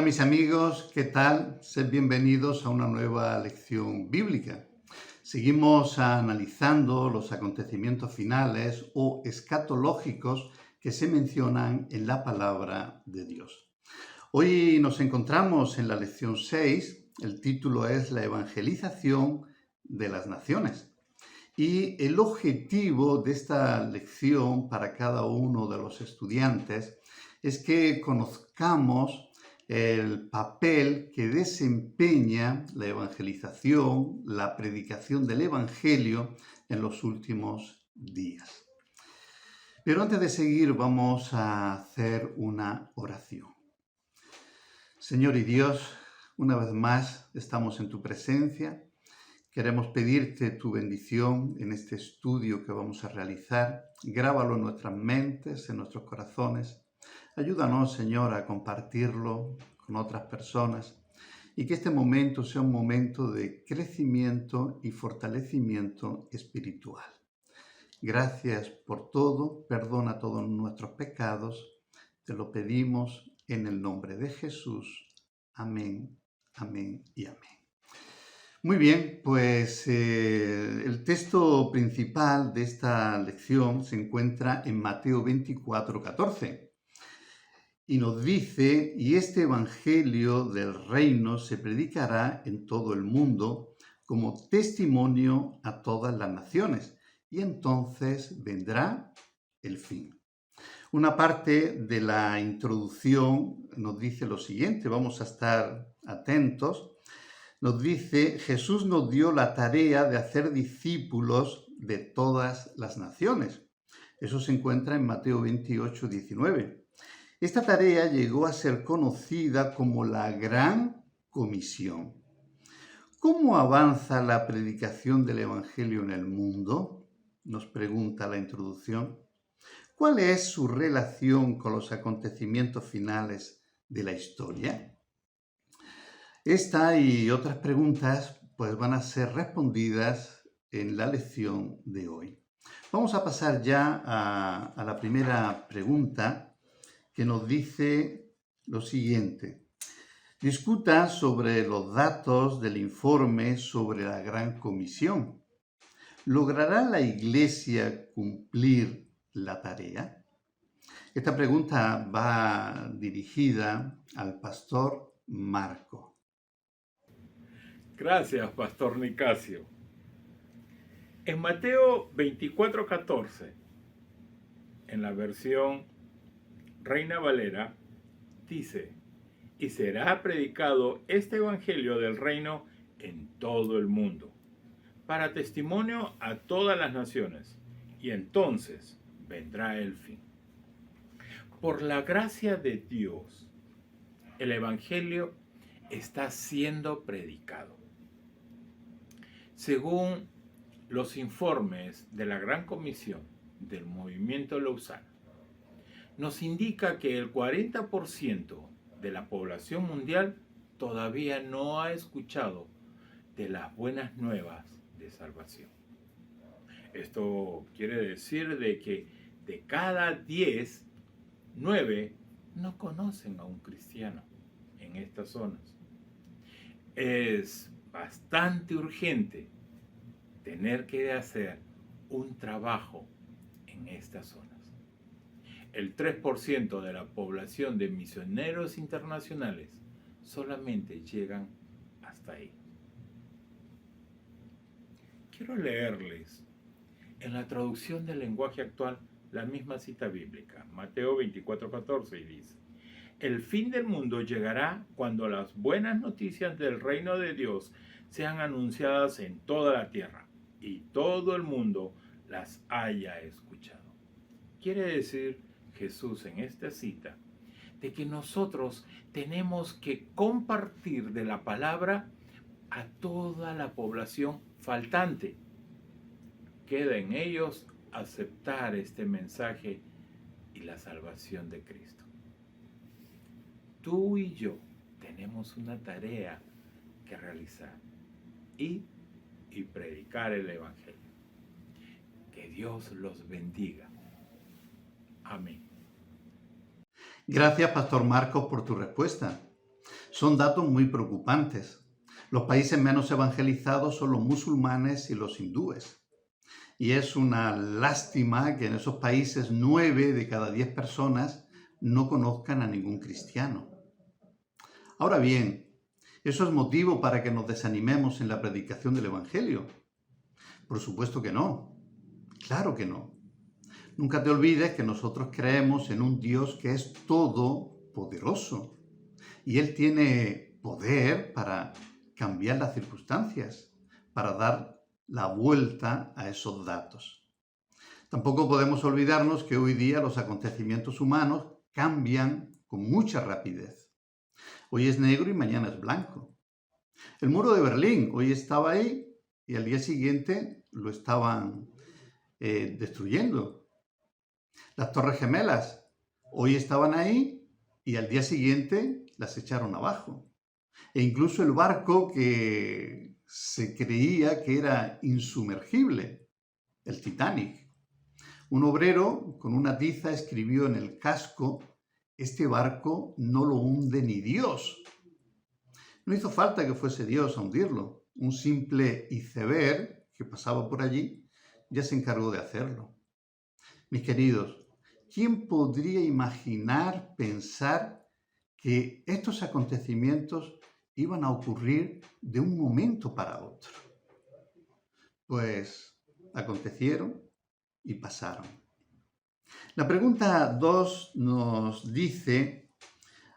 mis amigos, ¿qué tal? Sed bienvenidos a una nueva lección bíblica. Seguimos analizando los acontecimientos finales o escatológicos que se mencionan en la palabra de Dios. Hoy nos encontramos en la lección 6, el título es La evangelización de las naciones. Y el objetivo de esta lección para cada uno de los estudiantes es que conozcamos el papel que desempeña la evangelización, la predicación del Evangelio en los últimos días. Pero antes de seguir vamos a hacer una oración. Señor y Dios, una vez más estamos en tu presencia. Queremos pedirte tu bendición en este estudio que vamos a realizar. Grábalo en nuestras mentes, en nuestros corazones. Ayúdanos, Señor, a compartirlo con otras personas y que este momento sea un momento de crecimiento y fortalecimiento espiritual. Gracias por todo, perdona todos nuestros pecados. Te lo pedimos en el nombre de Jesús. Amén, amén y amén. Muy bien, pues el texto principal de esta lección se encuentra en Mateo 24:14 y nos dice, y este evangelio del reino se predicará en todo el mundo como testimonio a todas las naciones, y entonces vendrá el fin. Una parte de la introducción nos dice lo siguiente, vamos a estar atentos. Nos dice, Jesús nos dio la tarea de hacer discípulos de todas las naciones. Eso se encuentra en Mateo 28:19. Esta tarea llegó a ser conocida como la Gran Comisión. ¿Cómo avanza la predicación del Evangelio en el mundo? Nos pregunta la introducción. ¿Cuál es su relación con los acontecimientos finales de la historia? Esta y otras preguntas pues van a ser respondidas en la lección de hoy. Vamos a pasar ya a la primera pregunta que nos dice lo siguiente. Discuta sobre los datos del informe sobre la Gran Comisión. ¿Logrará la Iglesia cumplir la tarea? Esta pregunta va dirigida al pastor Marco. Gracias, Pastor Nicasio. En Mateo 24:14, en la versión Reina Valera, dice, y será predicado este evangelio del reino en todo el mundo, para testimonio a todas las naciones, y entonces vendrá el fin. Por la gracia de Dios, el evangelio está siendo predicado. Según los informes de la Gran Comisión del Movimiento Lausanne, nos indica que el 40% de la población mundial todavía no ha escuchado de las buenas nuevas de salvación. Esto quiere decir de que de cada 10, 9 no conocen a un cristiano en estas zonas. Es bastante urgente tener que hacer un trabajo en estas zonas. El 3% de la población de misioneros internacionales solamente llegan hasta ahí. Quiero leerles en la traducción del lenguaje actual la misma cita bíblica, Mateo 24:14, y dice: el fin del mundo llegará cuando las buenas noticias del reino de Dios sean anunciadas en toda la tierra y todo el mundo las haya escuchado. Quiere decir Jesús en esta cita de que nosotros tenemos que compartir de la palabra a toda la población faltante. Queda en ellos aceptar este mensaje y la salvación de Cristo. Tú y yo tenemos una tarea que realizar y predicar el Evangelio. Que Dios los bendiga. Amén. Gracias, Pastor Marcos, por tu respuesta. Son datos muy preocupantes. Los países menos evangelizados son los musulmanes y los hindúes. Y es una lástima que en esos países 9 de cada 10 personas no conozcan a ningún cristiano. Ahora bien, ¿eso es motivo para que nos desanimemos en la predicación del Evangelio? Por supuesto que no. Claro que no. Nunca te olvides que nosotros creemos en un Dios que es todopoderoso. Y Él tiene poder para cambiar las circunstancias, para dar la vuelta a esos datos. Tampoco podemos olvidarnos que hoy día los acontecimientos humanos cambian con mucha rapidez. Hoy es negro y mañana es blanco. El muro de Berlín hoy estaba ahí y al día siguiente lo estaban destruyendo. Las Torres Gemelas hoy estaban ahí y al día siguiente las echaron abajo. E incluso el barco que se creía que era insumergible, el Titanic. Un obrero con una tiza escribió en el casco: este barco no lo hunde ni Dios. No hizo falta que fuese Dios a hundirlo. Un simple iceberg que pasaba por allí ya se encargó de hacerlo. Mis queridos, ¿quién podría imaginar, pensar que estos acontecimientos iban a ocurrir de un momento para otro? Pues acontecieron y pasaron. La pregunta 2 nos dice: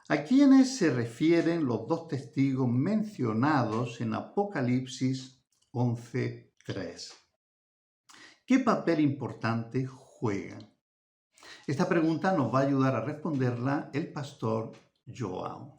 ¿a quiénes se refieren los dos testigos mencionados en Apocalipsis 11:3? ¿Qué papel importante juegan? Esta pregunta nos va a ayudar a responderla el pastor João.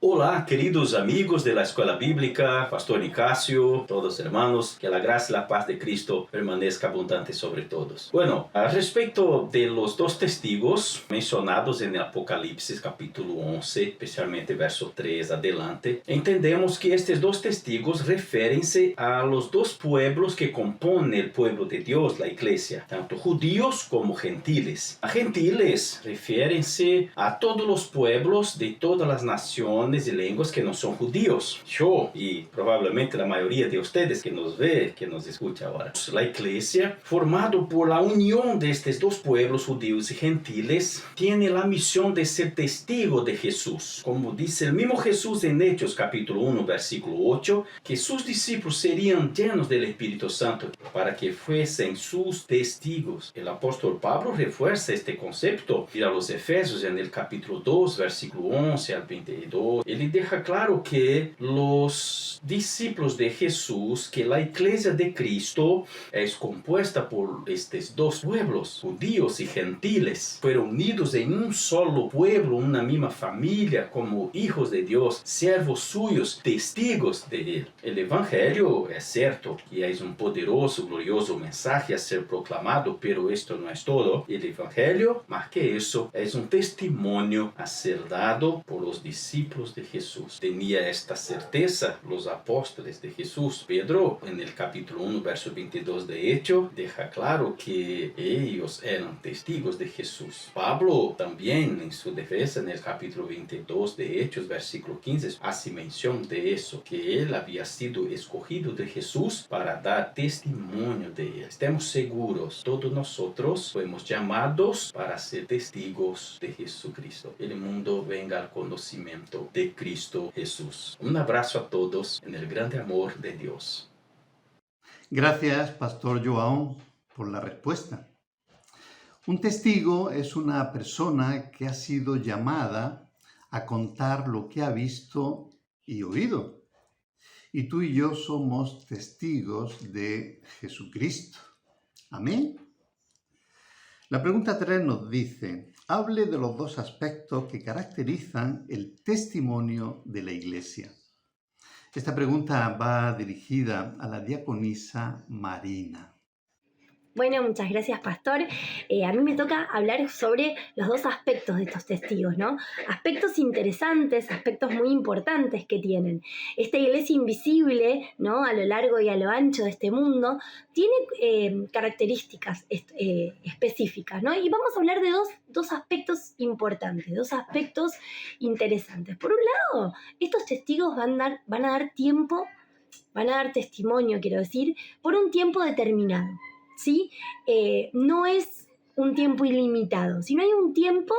Olá, queridos amigos de la Escuela Bíblica, Pastor Nicasio, todos hermanos, que la gracia y la paz de Cristo permanezca abundante sobre todos. Bueno, al respecto de los dos testigos mencionados en el Apocalipsis capítulo 11, especialmente verso 3 adelante, entendemos que estos dos testigos refieren-se a los dos pueblos que componen el pueblo de Dios, la iglesia, tanto judíos como gentiles. A gentiles refieren-se a todos los pueblos de todas las naciones y lenguas que no son judíos. Yo y probablemente la mayoría de ustedes que nos ve, que nos escucha ahora. La iglesia, formado por la unión de estos dos pueblos judíos y gentiles, tiene la misión de ser testigo de Jesús. Como dice el mismo Jesús en Hechos capítulo 1 versículo 8, que sus discípulos serían llenos del Espíritu Santo para que fuesen sus testigos. El apóstol Pablo refuerza este concepto. Ir a los Efesios en el capítulo 2 versículo 11 al 22. Él deja claro que los discípulos de Jesús, que la iglesia de Cristo es compuesta por estos dos pueblos, judíos y gentiles, fueron unidos en un solo pueblo, una misma familia, como hijos de Dios, siervos suyos, testigos de Él. El Evangelio es cierto y es un poderoso, glorioso mensaje a ser proclamado, pero esto no es todo. El Evangelio, más que eso, es un testimonio a ser dado por los discípulos de Jesús. Tenía esta certeza los apóstoles de Jesús. Pedro, en el capítulo 1, verso 22 de Hechos, deja claro que ellos eran testigos de Jesús. Pablo también, en su defensa, en el capítulo 22 de Hechos, versículo 15, hace mención de eso, que él había sido escogido de Jesús para dar testimonio de él. Estemos seguros, todos nosotros fuimos llamados para ser testigos de Jesucristo. El mundo venga al conocimiento de Cristo Jesús. Un abrazo a todos en el grande amor de Dios. Gracias, Pastor João, por la respuesta. Un testigo es una persona que ha sido llamada a contar lo que ha visto y oído. Y tú y yo somos testigos de Jesucristo. Amén. La pregunta 3 nos dice: hable de los dos aspectos que caracterizan el testimonio de la Iglesia. Esta pregunta va dirigida a la diaconisa Marina. Bueno, muchas gracias, Pastor. A mí me toca hablar sobre los dos aspectos de estos testigos, ¿no? Aspectos interesantes, aspectos muy importantes que tienen. Esta iglesia invisible, ¿no? A lo largo y a lo ancho de este mundo, tiene características específicas, ¿no? Y vamos a hablar de dos aspectos importantes, dos aspectos interesantes. Por un lado, estos testigos van a dar testimonio, quiero decir, por un tiempo determinado. ¿Sí? No es un tiempo ilimitado, sino hay un tiempo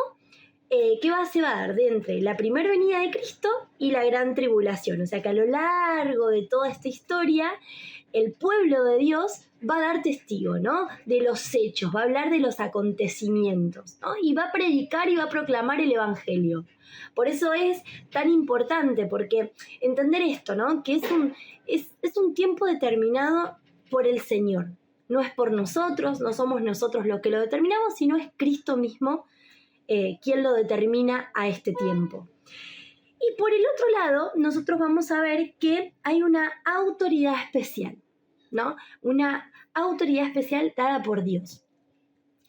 que se va a dar de entre la primera venida de Cristo y la gran tribulación. O sea que a lo largo de toda esta historia, el pueblo de Dios va a dar testigo, ¿no? De los hechos, va a hablar de los acontecimientos, ¿no? Y va a predicar y va a proclamar el Evangelio. Por eso es tan importante, porque entender esto, ¿no? Que es un tiempo determinado por el Señor. No es por nosotros, no somos nosotros los que lo determinamos, sino es Cristo mismo quien lo determina a este tiempo. Y por el otro lado, nosotros vamos a ver que hay una autoridad especial, ¿no? Una autoridad especial dada por Dios.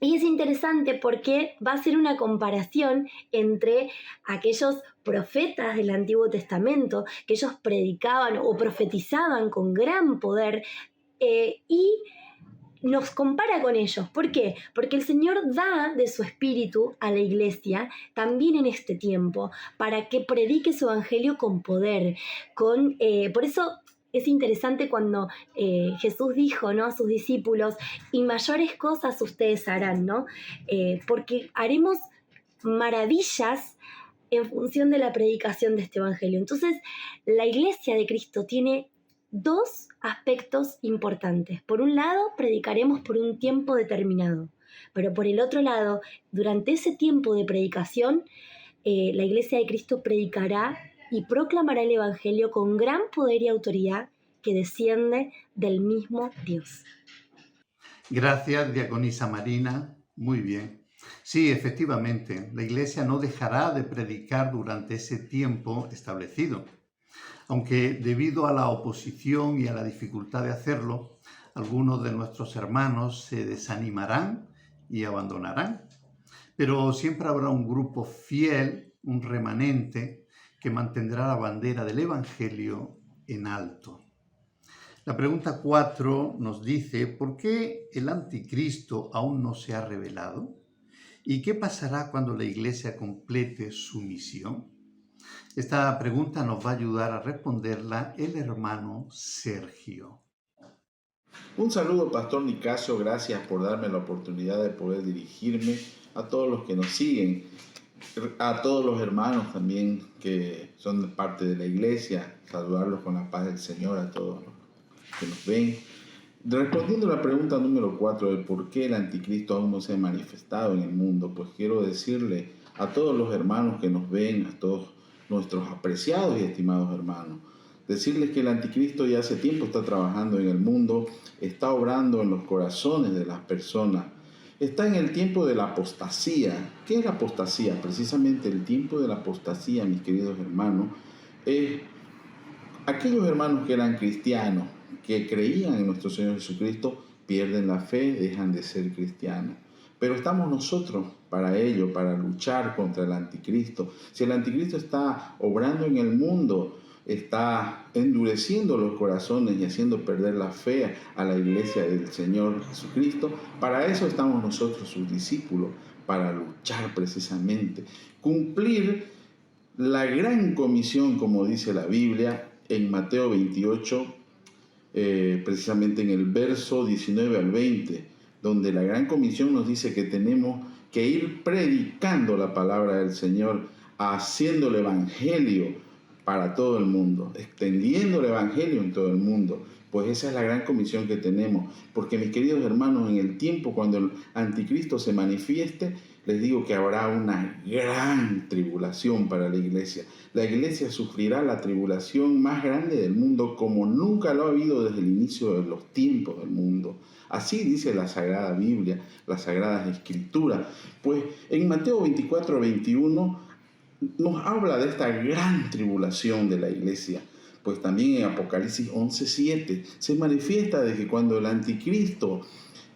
Y es interesante porque va a ser una comparación entre aquellos profetas del Antiguo Testamento, que ellos predicaban o profetizaban con gran poder, y nos compara con ellos. ¿Por qué? Porque el Señor da de su espíritu a la iglesia también en este tiempo para que predique su evangelio con poder. Por eso es interesante cuando Jesús dijo, ¿no?, a sus discípulos, y mayores cosas ustedes harán, ¿no? Porque haremos maravillas en función de la predicación de este evangelio. Entonces, la iglesia de Cristo tiene dos aspectos importantes. Por un lado, predicaremos por un tiempo determinado, pero por el otro lado, durante ese tiempo de predicación, la Iglesia de Cristo predicará y proclamará el Evangelio con gran poder y autoridad que desciende del mismo Dios. Gracias, diaconisa Marina. Muy bien. Sí, efectivamente, la Iglesia no dejará de predicar durante ese tiempo establecido. Aunque debido a la oposición y a la dificultad de hacerlo, algunos de nuestros hermanos se desanimarán y abandonarán. Pero siempre habrá un grupo fiel, un remanente, que mantendrá la bandera del Evangelio en alto. La pregunta 4 nos dice, ¿por qué el anticristo aún no se ha revelado? ¿Y qué pasará cuando la Iglesia complete su misión? Esta pregunta nos va a ayudar a responderla el hermano Sergio. Un saludo, Pastor Nicasio, gracias por darme la oportunidad de poder dirigirme a todos los que nos siguen, a todos los hermanos también que son parte de la iglesia, saludarlos con la paz del Señor a todos los que nos ven. Respondiendo a la pregunta número 4 de por qué el anticristo aún no se ha manifestado en el mundo, pues quiero decirle a todos los hermanos que nos ven, a todos nuestros apreciados y estimados hermanos, decirles que el anticristo ya hace tiempo está trabajando en el mundo, está obrando en los corazones de las personas. Está en el tiempo de la apostasía. ¿Qué es la apostasía? Precisamente el tiempo de la apostasía, mis queridos hermanos, es aquellos hermanos que eran cristianos, que creían en nuestro Señor Jesucristo, pierden la fe, dejan de ser cristianos. Pero estamos nosotros para ello, para luchar contra el anticristo. Si el anticristo está obrando en el mundo, está endureciendo los corazones y haciendo perder la fe a la iglesia del Señor Jesucristo, para eso estamos nosotros, sus discípulos, para luchar precisamente, cumplir la gran comisión, como dice la Biblia en Mateo 28, precisamente en el verso 19 al 20, donde la gran comisión nos dice que tenemos que ir predicando la palabra del Señor, haciendo el evangelio para todo el mundo, extendiendo el evangelio en todo el mundo. Pues esa es la gran comisión que tenemos, porque mis queridos hermanos, en el tiempo cuando el anticristo se manifieste, les digo que habrá una gran tribulación para la iglesia. La iglesia sufrirá la tribulación más grande del mundo como nunca lo ha habido desde el inicio de los tiempos del mundo. Así dice la Sagrada Biblia, las Sagradas Escrituras. Pues en Mateo 24, 21 nos habla de esta gran tribulación de la iglesia. pues también en Apocalipsis 11:7 se manifiesta de que cuando el anticristo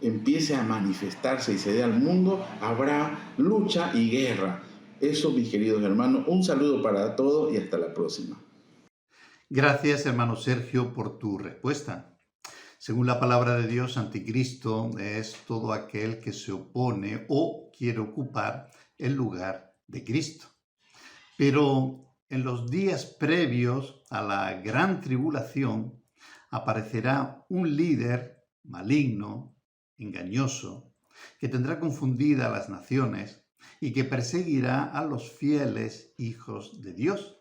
empiece a manifestarse y se dé al mundo, habrá lucha y guerra. Eso, mis queridos hermanos, un saludo para todos y hasta la próxima. Gracias, hermano Sergio, por tu respuesta. Según la palabra de Dios, anticristo es todo aquel que se opone o quiere ocupar el lugar de Cristo. Pero en los días previos a la gran tribulación aparecerá un líder maligno, engañoso, que tendrá confundida a las naciones y que perseguirá a los fieles hijos de Dios,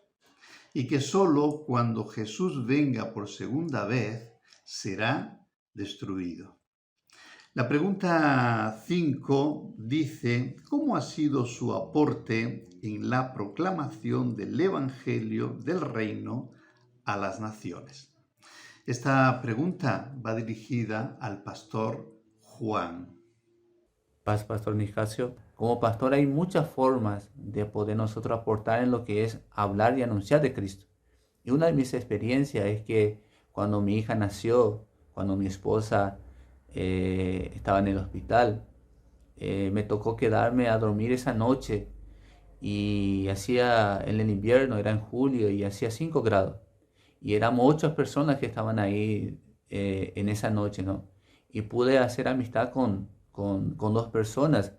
y que solo cuando Jesús venga por segunda vez será destruido. La pregunta 5 dice, ¿cómo ha sido su aporte en la proclamación del Evangelio del Reino a las naciones? Esta pregunta va dirigida al pastor Juan. Paz, Pastor Nicasio. Como pastor hay muchas formas de poder nosotros aportar en lo que es hablar y anunciar de Cristo. Y una de mis experiencias es que cuando mi hija nació, cuando mi esposa estaba en el hospital, me tocó quedarme a dormir esa noche y en el invierno, era en julio y hacía 5 grados. Y éramos 8 personas que estaban ahí en esa noche, ¿no? Y pude hacer amistad con 2 personas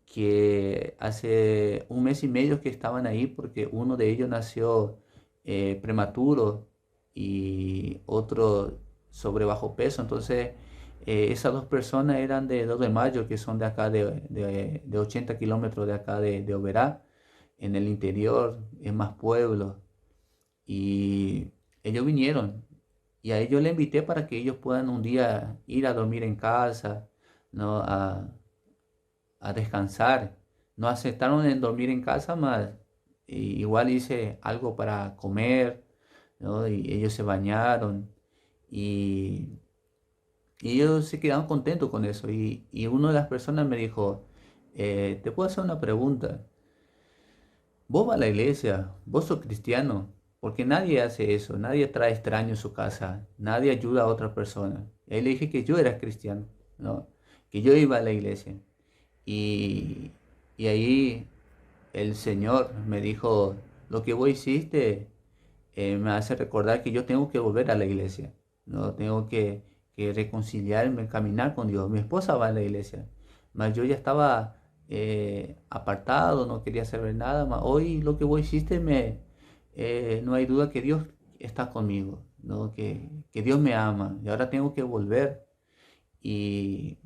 que hace 1 mes y medio que estaban ahí porque uno de ellos nació prematuro y otro sobre bajo peso. Entonces esas 2 personas eran de 2 de Mayo, que son de acá de 80 kilómetros de acá de Oberá, en el interior, en más pueblos. Y ellos vinieron y a ellos les invité para que ellos puedan un día ir a dormir en casa, ¿no? A descansar. No aceptaron en dormir en casa, más igual hice algo para comer, ¿no? Y ellos se bañaron y ellos se quedaron contentos con eso. Y una de las personas me dijo, ¿te puedo hacer una pregunta? ¿Vos vas a la iglesia? ¿Vos sos cristiano? Porque nadie hace eso, nadie trae extraños a su casa, nadie ayuda a otra persona. Y ahí le dije que yo era cristiano, ¿no? Que yo iba a la iglesia. Y ahí el Señor me dijo, lo que vos hiciste me hace recordar que yo tengo que volver a la iglesia, ¿no? Tengo que reconciliarme, caminar con Dios. Mi esposa va a la iglesia, mas yo ya estaba apartado, no quería saber nada más. Hoy lo que vos hiciste no hay duda que Dios está conmigo, ¿no? Que Dios me ama y ahora tengo que volver. Y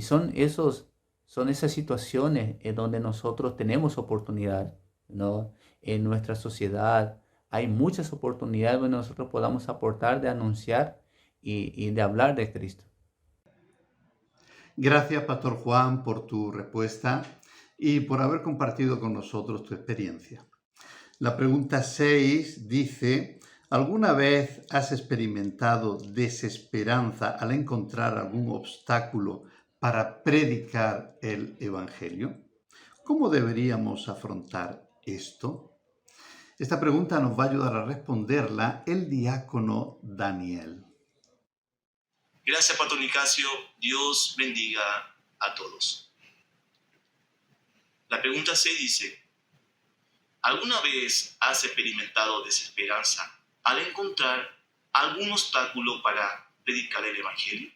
son esas situaciones en donde nosotros tenemos oportunidad, ¿no? En nuestra sociedad hay muchas oportunidades donde nosotros podamos aportar de anunciar y de hablar de Cristo. Gracias, Pastor Juan, por tu respuesta y por haber compartido con nosotros tu experiencia. La pregunta 6 dice, ¿alguna vez has experimentado desesperanza al encontrar algún obstáculo para predicar el Evangelio? ¿Cómo deberíamos afrontar esto? Esta pregunta nos va a ayudar a responderla el diácono Daniel. Gracias, Pastor Nicasio. Dios bendiga a todos. La pregunta 6 dice, ¿alguna vez has experimentado desesperanza al encontrar algún obstáculo para predicar el Evangelio?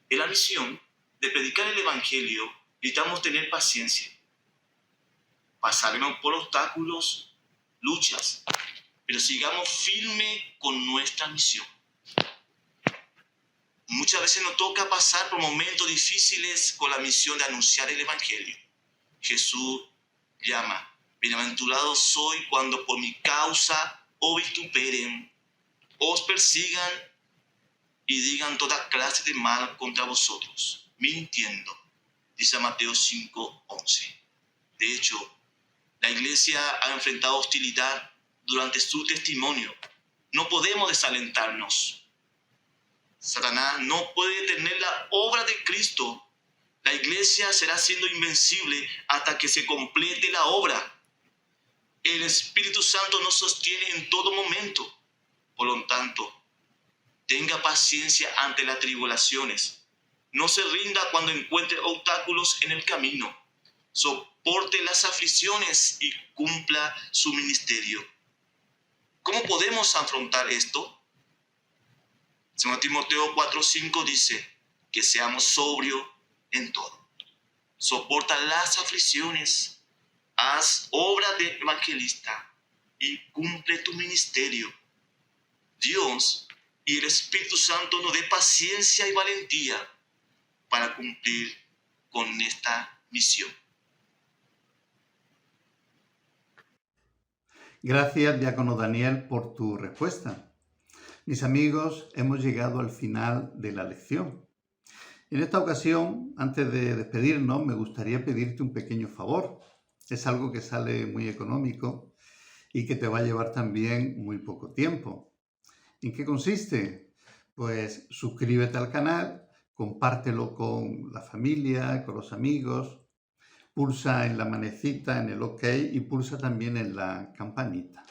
En la misión de predicar el Evangelio necesitamos tener paciencia, pasarnos por obstáculos, luchas, pero sigamos firmes con nuestra misión. Muchas veces nos toca pasar por momentos difíciles con la misión de anunciar el Evangelio. Jesús llama, bienaventurado soy cuando por mi causa os vituperen, os persigan y digan toda clase de mal contra vosotros, mintiendo. Dice Mateo 5:11. De hecho, la iglesia ha enfrentado hostilidad durante su testimonio. No podemos desalentarnos. Satanás no puede detener la obra de Cristo. La iglesia será siendo invencible hasta que se complete la obra. El Espíritu Santo nos sostiene en todo momento. Por lo tanto, tenga paciencia ante las tribulaciones. No se rinda cuando encuentre obstáculos en el camino. Soporte las aflicciones y cumpla su ministerio. ¿Cómo podemos afrontar esto? 2 Timoteo 4:5 dice que seamos sobrios en todo. Soporta las aflicciones, haz obra de evangelista y cumple tu ministerio. Dios y el Espíritu Santo nos dé paciencia y valentía para cumplir con esta misión. Gracias, diácono Daniel, por tu respuesta. Mis amigos, hemos llegado al final de la lección. En esta ocasión, antes de despedirnos, me gustaría pedirte un pequeño favor. Es algo que sale muy económico y que te va a llevar también muy poco tiempo. ¿En qué consiste? Pues suscríbete al canal, compártelo con la familia, con los amigos, pulsa en la manecita, en el OK y pulsa también en la campanita.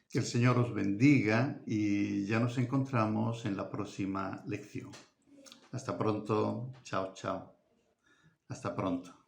Que el Señor os bendiga y ya nos encontramos en la próxima lección. Hasta pronto. Chao, chao. Hasta pronto.